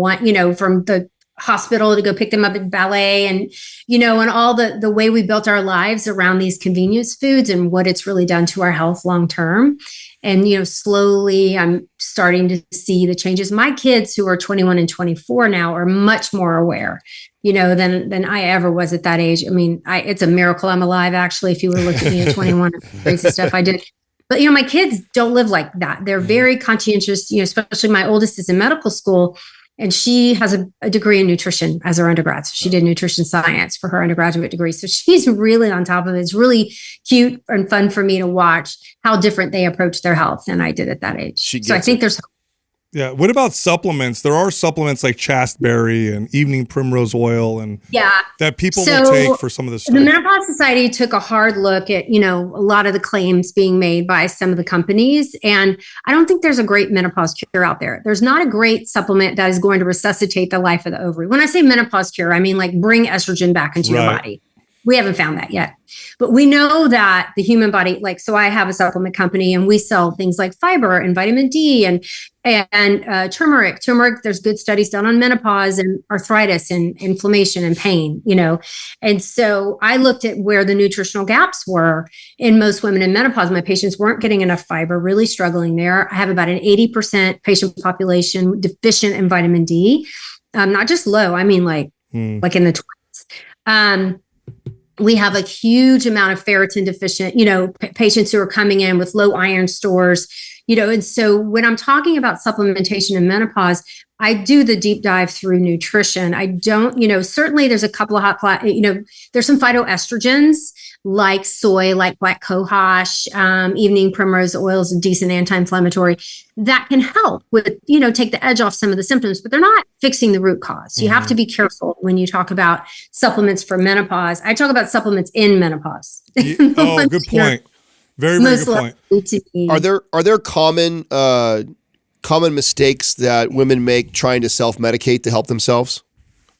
from the hospital to go pick them up at ballet, and and all the way we built our lives around these convenience foods and what it's really done to our health long term. And slowly I'm starting to see the changes. My kids, who are 21 and 24 now, are much more aware than I ever was at that age. I mean, it's a miracle I'm alive, actually. If you would have looked at me at 21, crazy stuff I did. But, my kids don't live like that. They're very conscientious, especially my oldest is in medical school, and she has a degree in nutrition as her undergrad. So she did nutrition science for her undergraduate degree. So she's really on top of it. It's really cute and fun for me to watch how different they approach their health than I did at that age. So I think there's Yeah. What about supplements? There are supplements like chasteberry and evening primrose oil and that people will take for some of this stuff. The Menopause Society took a hard look at, a lot of the claims being made by some of the companies. And I don't think there's a great menopause cure out there. There's not a great supplement that is going to resuscitate the life of the ovary. When I say menopause cure, I mean like bring estrogen back into your body. We haven't found that yet. But we know that the human body, so I have a supplement company and we sell things like fiber and vitamin D and turmeric. Turmeric, there's good studies done on menopause and arthritis and inflammation and pain, And so I looked at where the nutritional gaps were in most women in menopause. My patients weren't getting enough fiber, really struggling there. I have about an 80% patient population deficient in vitamin D, not just low, I mean like in the 20s. We have a huge amount of ferritin deficient, patients who are coming in with low iron stores, and so when I'm talking about supplementation in menopause, I do the deep dive through nutrition. I don't, certainly there's a couple of there's some phytoestrogens like soy, like black cohosh, evening primrose oil is a decent anti-inflammatory that can help with, take the edge off some of the symptoms, but they're not fixing the root cause. You have to be careful when you talk about supplements for menopause. I talk about supplements in menopause. Oh, good point. Very, very good point. Are there common mistakes that women make trying to self-medicate to help themselves?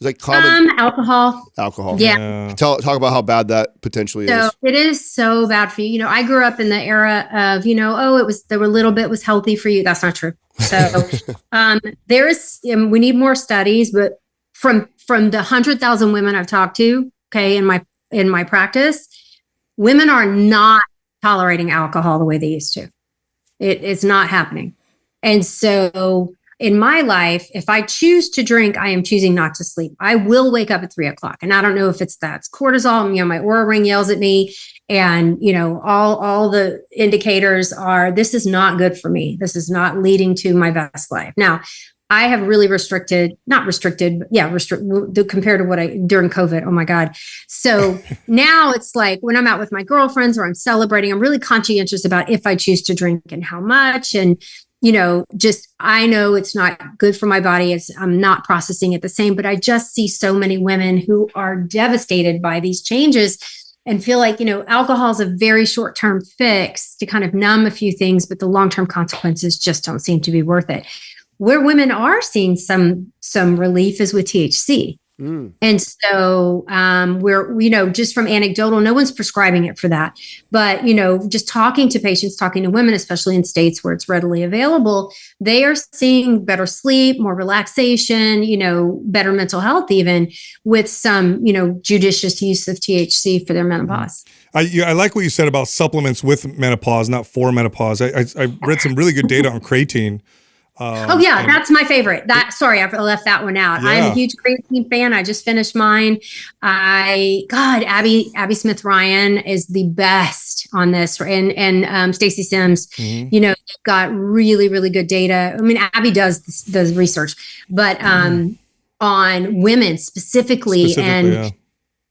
Is that common? Alcohol. Yeah. Talk about how bad that potentially is. It is so bad for you. I grew up in the era of, there were a little bit was healthy for you. That's not true. So we need more studies, but from the 100,000 women I've talked to, in my practice, women are not tolerating alcohol the way they used to. It's not happening. And so in my life, if I choose to drink, I am choosing not to sleep. I will wake up at 3:00. And I don't know if it's cortisol, my Oura ring yells at me. And, all the indicators are, this is not good for me. This is not leading to my best life. Now, I have really compared to what during COVID. Oh my God. So now it's like when I'm out with my girlfriends or I'm celebrating, I'm really conscientious about if I choose to drink and how much. And, I know it's not good for my body. I'm not processing it the same, but I just see so many women who are devastated by these changes and feel like, alcohol is a very short-term fix to kind of numb a few things, but the long-term consequences just don't seem to be worth it. Where women are seeing some relief is with THC. And so we're, just from anecdotal, no one's prescribing it for that. But, just talking to patients, talking to women, especially in states where it's readily available, they are seeing better sleep, more relaxation, better mental health, even with some, judicious use of THC for their menopause. I like what you said about supplements with menopause, not for menopause. I read some really good data on creatine. That's my favorite. I left that one out. Yeah. I'm a huge creatine fan. I just finished mine. Abby Smith Ryan is the best on this, and Stacey Sims. They've got really, really good data. I mean, Abby does the research, but on women specifically and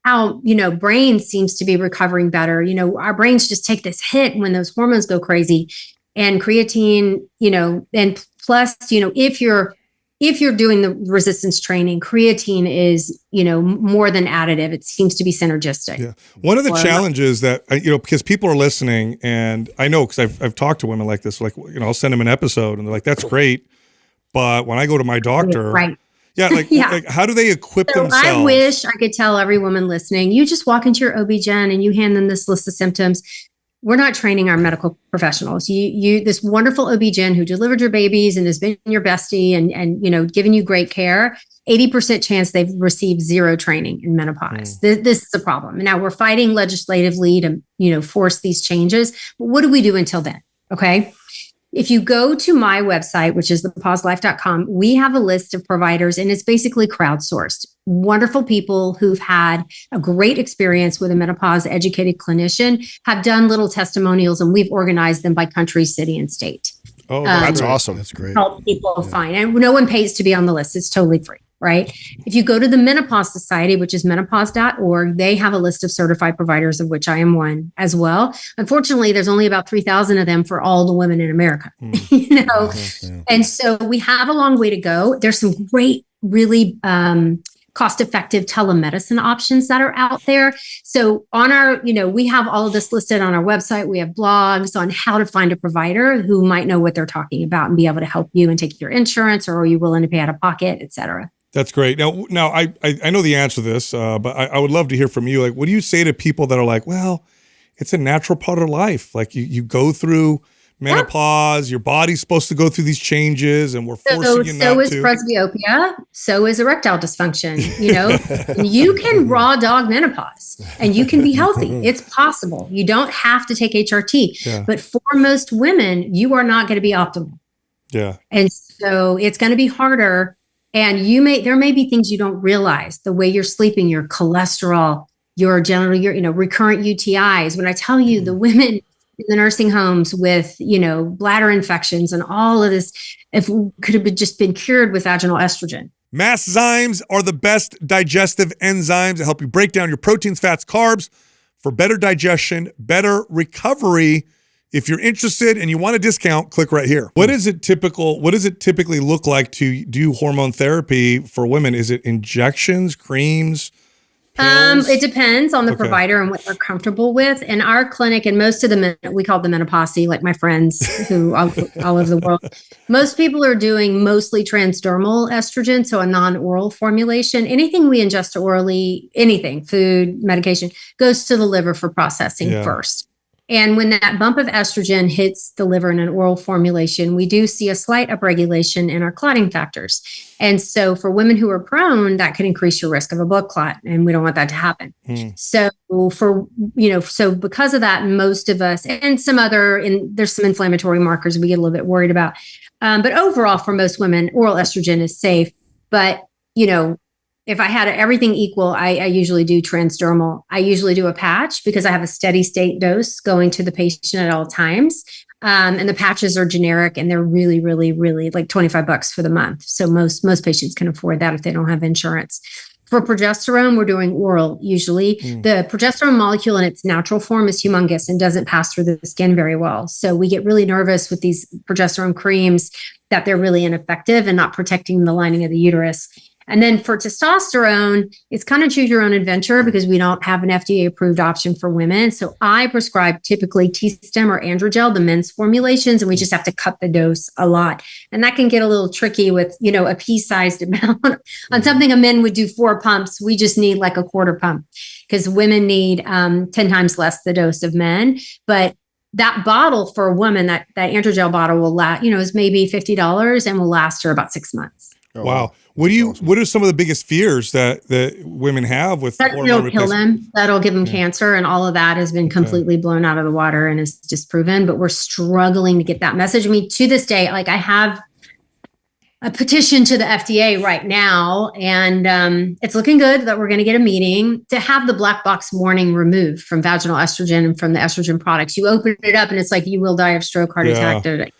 how brain seems to be recovering better. Our brains just take this hit when those hormones go crazy, and creatine. And plus, if you're doing the resistance training, creatine is, more than additive. It seems to be synergistic. Yeah. One of the challenges that, because people are listening, and I know, because I've talked to women like this, I'll send them an episode and they're like, that's great. But when I go to my doctor, right. Yeah, like how do they equip themselves? I wish I could tell every woman listening, you just walk into your OB-GYN and you hand them this list of symptoms. We're not training our medical professionals. You this wonderful OB-GYN who delivered your babies and has been your bestie and given you great care, 80% chance they've received zero training in menopause. This is a problem. And now we're fighting legislatively to, force these changes. But what do we do until then? Okay. If you go to my website, which is thepauselife.com, we have a list of providers, and it's basically crowdsourced. wonderful people who've had a great experience with a menopause educated clinician have done little testimonials, and we've organized them by country, city, and state. Oh, That's great. awesome. That's great. Help people find, and no one pays to be on the list. It's totally free, right? If you go to the Menopause Society, which is menopause.org, they have a list of certified providers, of which I am one as well. Unfortunately, there's only about 3,000 of them for all the women in America, you know? And so we have a long way to go. There's some great, really cost-effective telemedicine options that are out there. So on our, we have all of this listed on our website. We have blogs on how to find a provider who might know what they're talking about and be able to help you and take your insurance, or are you willing to pay out of pocket, et cetera. That's great. Now I know the answer to this, but I would love to hear from you. Like, what do you say to people that are like, well, it's a natural part of life. Like you go through menopause, your body's supposed to go through these changes, and we're forcing you not to. So is presbyopia. So is erectile dysfunction. You can raw dog menopause and you can be healthy. It's possible. You don't have to take HRT, but for most women, you are not going to be optimal. Yeah. And so it's going to be harder. And there may be things you don't realize, the way you're sleeping, your cholesterol, your recurrent UTIs. When I tell you the women in the nursing homes with, bladder infections and all of this, if could have just been cured with vaginal estrogen. Masszymes are the best digestive enzymes that help you break down your proteins, fats, carbs for better digestion, better recovery. If you're interested and you want a discount, click right here. What does it typically look like to do hormone therapy for women? Is it injections, creams, pills? It depends on the provider and what they're comfortable with. In our clinic, and most of the we call them menopause, like my friends who all over the world, most people are doing mostly transdermal estrogen, so a non-oral formulation. Anything we ingest orally, anything, food, medication, goes to the liver for processing first. And when that bump of estrogen hits the liver in an oral formulation, we do see a slight upregulation in our clotting factors. And so for women who are prone, that could increase your risk of a blood clot, and we don't want that to happen. So because of that, most of us, and there's some inflammatory markers we get a little bit worried about. But overall, for most women, oral estrogen is safe. But, if I had everything equal, I usually do transdermal. I usually do a patch because I have a steady state dose going to the patient at all times. And the patches are generic, and they're really, really, really like $25 for the month. So most patients can afford that if they don't have insurance. For progesterone, we're doing oral usually. The progesterone molecule in its natural form is humongous and doesn't pass through the skin very well. So we get really nervous with these progesterone creams that they're really ineffective and not protecting the lining of the uterus. And then for testosterone, it's kind of choose your own adventure because we don't have an FDA approved option for women. So I prescribe typically T-Stem or Androgel, the men's formulations, and we just have to cut the dose a lot. And that can get a little tricky with, a pea-sized amount. On something a men would do 4 pumps, we just need like a quarter pump because women need 10 times less the dose of men. But that bottle for a woman, that Androgel bottle will last, is maybe $50 and will last her about 6 months. Oh, wow. What are some of the biggest fears that women have with hormone That'll kill replacement? them. That'll give them cancer, and all of that has been completely blown out of the water and is disproven. But we're struggling to get that message. I mean, to this day, like I have a petition to the FDA right now, and it's looking good that we're going to get a meeting to have the black box warning removed from vaginal estrogen and from the estrogen products. You open it up, and it's like you will die of stroke, heart attack.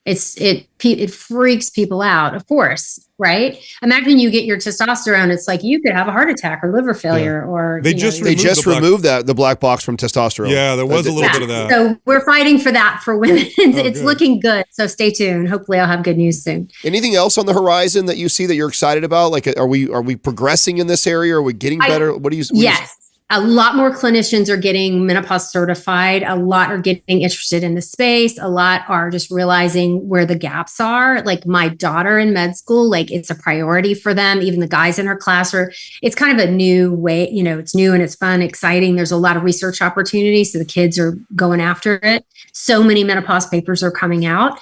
It freaks people out, of course, right? Imagine you get your testosterone. It's like you could have a heart attack or liver failure, or they just removed the black box from testosterone. Yeah, there was a little bit of that. So we're fighting for that for women. It's looking good. So stay tuned. Hopefully, I'll have good news soon. Anything else on the horizon that you see that you're excited about? Like, are we progressing in this area? Are we getting better? Yes. A lot more clinicians are getting menopause certified. A lot are getting interested in the space. A lot are just realizing where the gaps are. Like my daughter in med school, like it's a priority for them. Even the guys in her class it's kind of a new way, it's new and it's fun, exciting. There's a lot of research opportunities. So the kids are going after it. So many menopause papers are coming out.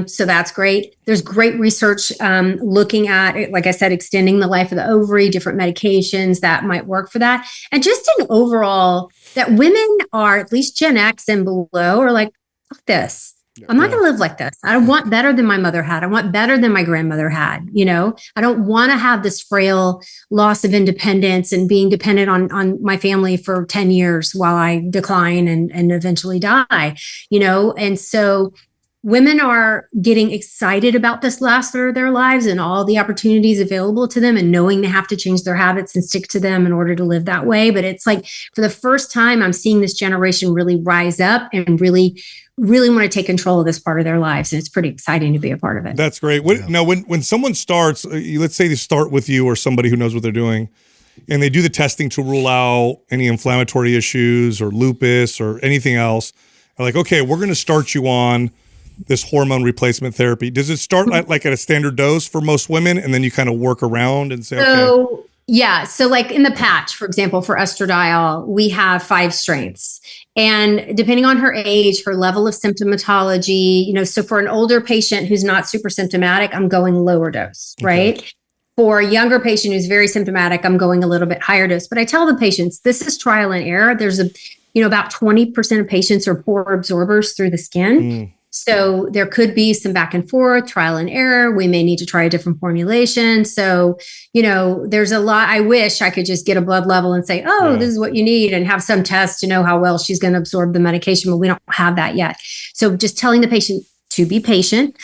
So that's great. There's great research looking at, like I said, extending the life of the ovary, different medications that might work for that. And just in overall, that women are, at least Gen X and below, are like, fuck this. I'm not going to live like this. I want better than my mother had. I want better than my grandmother had. I don't want to have this frail loss of independence and being dependent on my family for 10 years while I decline and eventually die, And so women are getting excited about this last third of their lives and all the opportunities available to them and knowing they have to change their habits and stick to them in order to live that way. But it's like for the first time, I'm seeing this generation really rise up and really want to take control of this part of their lives. And it's pretty exciting to be a part of it. That's great. Now, when someone starts, let's say they start with you or somebody who knows what they're doing, and they do the testing to rule out any inflammatory issues or lupus or anything else, they're like, okay, we're going to start you on this hormone replacement therapy. Does it start like at a standard dose for most women, and then you kind of work around and say, okay? Yeah. So like in the patch, for example, for estradiol, we have 5 strengths. And depending on her age, her level of symptomatology, so for an older patient who's not super symptomatic, I'm going lower dose, right? Okay. For a younger patient who's very symptomatic, I'm going a little bit higher dose. But I tell the patients, this is trial and error. There's about 20% of patients are poor absorbers through the skin. So there could be some back and forth, trial and error. We may need to try a different formulation. So, there's a lot. I wish I could just get a blood level and say, this is what you need and have some test to know how well she's going to absorb the medication, but we don't have that yet. So just telling the patient to be patient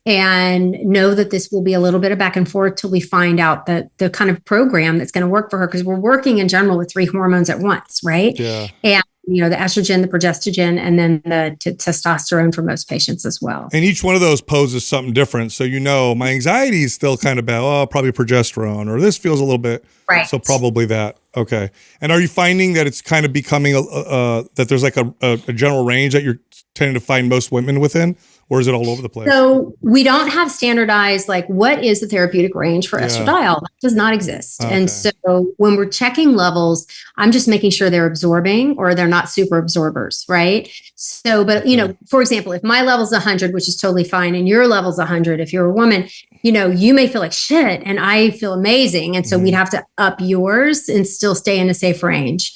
and know that this will be a little bit of back and forth till we find out the kind of program that's going to work for her. Because we're working in general with 3 hormones at once, right? Yeah. And the estrogen, the progestogen, and then the testosterone for most patients as well. And each one of those poses something different. So, my anxiety is still kind of bad. Probably progesterone, or this feels a little bit. Right. So probably that. Okay. And are you finding that it's kind of becoming that there's like a general range that you're tending to find most women within? Or is it all over the place? So we don't have standardized, like, what is the therapeutic range for estradiol? That does not exist. Okay. And so when we're checking levels, I'm just making sure they're absorbing or they're not super absorbers, right? So, but, for example, if my level's 100, which is totally fine, and your level's 100, if you're a woman, you may feel like shit and I feel amazing. And so we'd have to up yours and still stay in a safe range.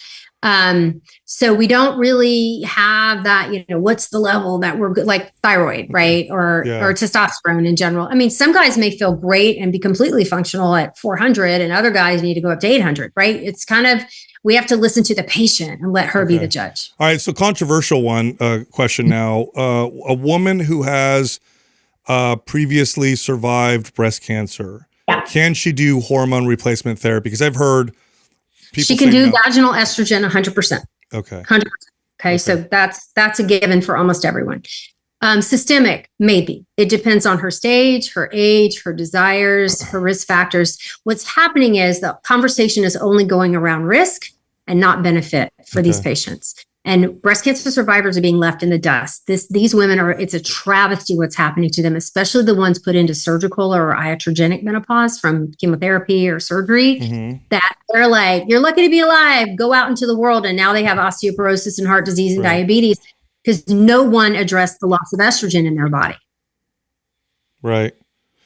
So we don't really have that, what's the level that we're good, like thyroid, right? Or testosterone in general. I mean, some guys may feel great and be completely functional at 400 and other guys need to go up to 800, right? It's kind of, we have to listen to the patient and let her be the judge. All right. So controversial question now, a woman who has, previously survived breast cancer, can she do hormone replacement therapy? Because I've heard she can do vaginal estrogen 100%. Okay. 100%. Okay. So that's a given for almost everyone. Systemic, maybe. It depends on her stage, her age, her desires, her risk factors. What's happening is the conversation is only going around risk and not benefit for these patients. And breast cancer survivors are being left in the dust. These women it's a travesty what's happening to them, especially the ones put into surgical or iatrogenic menopause from chemotherapy or surgery, that they're like, you're lucky to be alive, go out into the world. And now they have osteoporosis and heart disease and diabetes because no one addressed the loss of estrogen in their body. Right.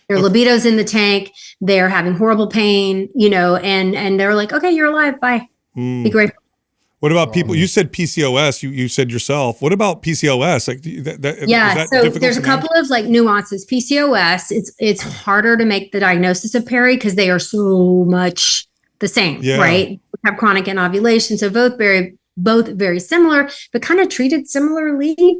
Their libido's in the tank. They're having horrible pain, and they're like, okay, you're alive. Bye. Be grateful. What about people? You said PCOS. You said yourself. What about PCOS? Like, so there's a couple of like nuances. PCOS, it's harder to make the diagnosis of peri because they are so much the same, right? We have chronic anovulation, so both very similar, but kind of treated similarly.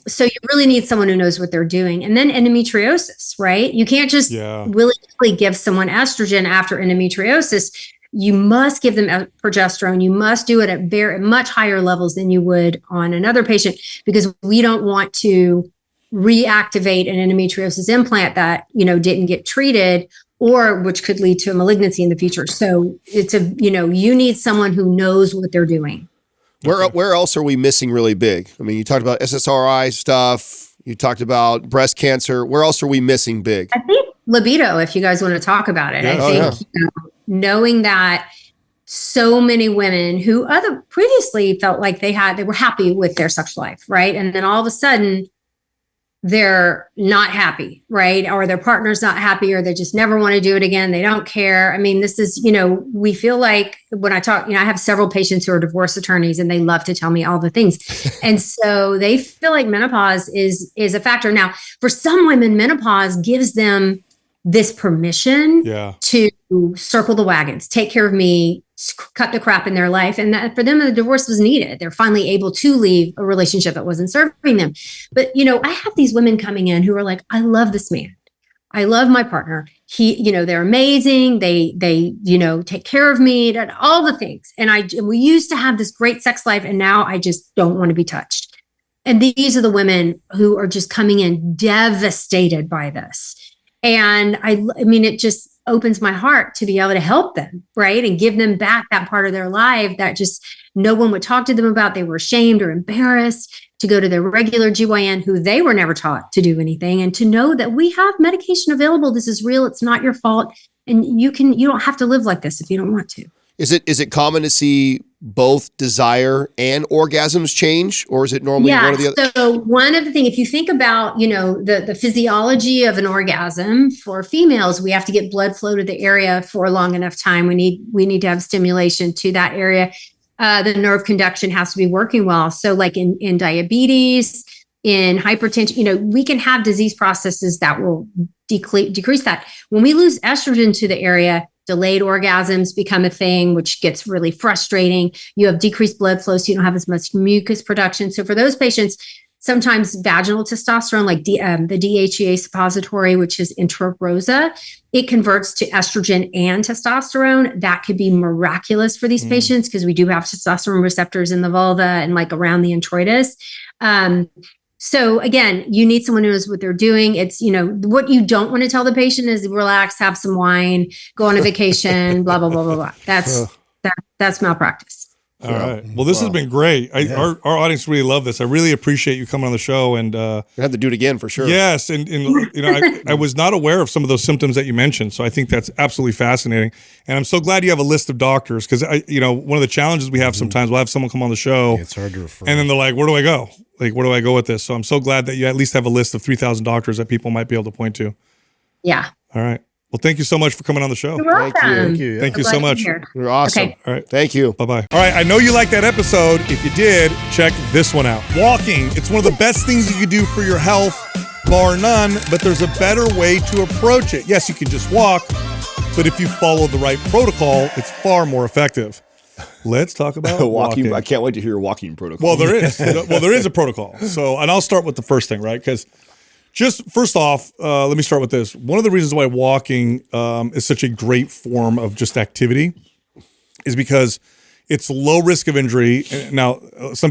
So you really need someone who knows what they're doing. And then endometriosis, right? You can't just willy-nilly give someone estrogen after endometriosis. You must give them progesterone. You must do it at very much higher levels than you would on another patient because we don't want to reactivate an endometriosis implant that, didn't get treated or which could lead to a malignancy in the future. So it's you need someone who knows what they're doing. Where else are we missing really big? I mean, you talked about SSRI stuff. You talked about breast cancer. Where else are we missing big? I think libido, if you guys want to talk about it. I think knowing that so many women who previously felt like they were happy with their sexual life, right? And then all of a sudden they're not happy, right? Or their partner's not happy, or they just never want to do it again. They don't care. I mean, this is, we feel like when I talk, I have several patients who are divorce attorneys and they love to tell me all the things. And so they feel like menopause is a factor. Now, for some women, menopause gives them this permission to circle the wagons, take care of me, cut the crap in their life. And that, for them, the divorce was needed. They're finally able to leave a relationship that wasn't serving them. But, I have these women coming in who are like, I love this man. I love my partner. They're amazing. They take care of me, all the things. And we used to have this great sex life, and now I just don't want to be touched. And these are the women who are just coming in devastated by this. And I mean, it just opens my heart to be able to help them, right? And give them back that part of their life that just no one would talk to them about. They were ashamed or embarrassed to go to their regular GYN, who they were never taught to do anything, and to know that we have medication available. This is real. It's not your fault. And you don't have to live like this if you don't want to. Is it common to see both desire and orgasms change, or is it normally one or the other? So one of the things, if you think about, the physiology of an orgasm for females, we have to get blood flow to the area for a long enough time. We need to have stimulation to that area. The nerve conduction has to be working well. So like in diabetes, in hypertension, we can have disease processes that will decrease that. When we lose estrogen to the area, delayed orgasms become a thing, which gets really frustrating. You have decreased blood flow, so you don't have as much mucus production. So for those patients, sometimes vaginal testosterone, like the DHEA suppository, which is Intra Rosa, it converts to estrogen and testosterone. That could be miraculous for these patients, because we do have testosterone receptors in the vulva and like around the introitus. So again, you need someone who knows what they're doing. It's, what you don't want to tell the patient is relax, have some wine, go on a vacation, blah, blah, blah, blah, blah. That's malpractice. All right. Well, this has been great. Our audience really love this. I really appreciate you coming on the show. And I have to do it again for sure. Yes, and I was not aware of some of those symptoms that you mentioned, so I think that's absolutely fascinating. And I'm so glad you have a list of doctors, because one of the challenges we have sometimes, we'll have someone come on the show. It's hard to refer. And then they're like, "Where do I go? Like, where do I go with this?" So I'm so glad that you at least have a list of 3,000 doctors that people might be able to point to. Yeah. All right. Well, thank you so much for coming on the show. You're welcome. Thank you. Thank you so much. You're awesome. Okay. All right. Thank you. Bye-bye. All right. I know you liked that episode. If you did, check this one out. Walking. It's one of the best things you can do for your health, bar none, but there's a better way to approach it. Yes, you can just walk, but if you follow the right protocol, it's far more effective. Let's talk about walking. I can't wait to hear your walking protocol. Well, there is. There is a protocol. So, and I'll start with the first thing, right? Because just first off, let me start with this. One of the reasons why walking is such a great form of just activity is because it's low risk of injury. Now, some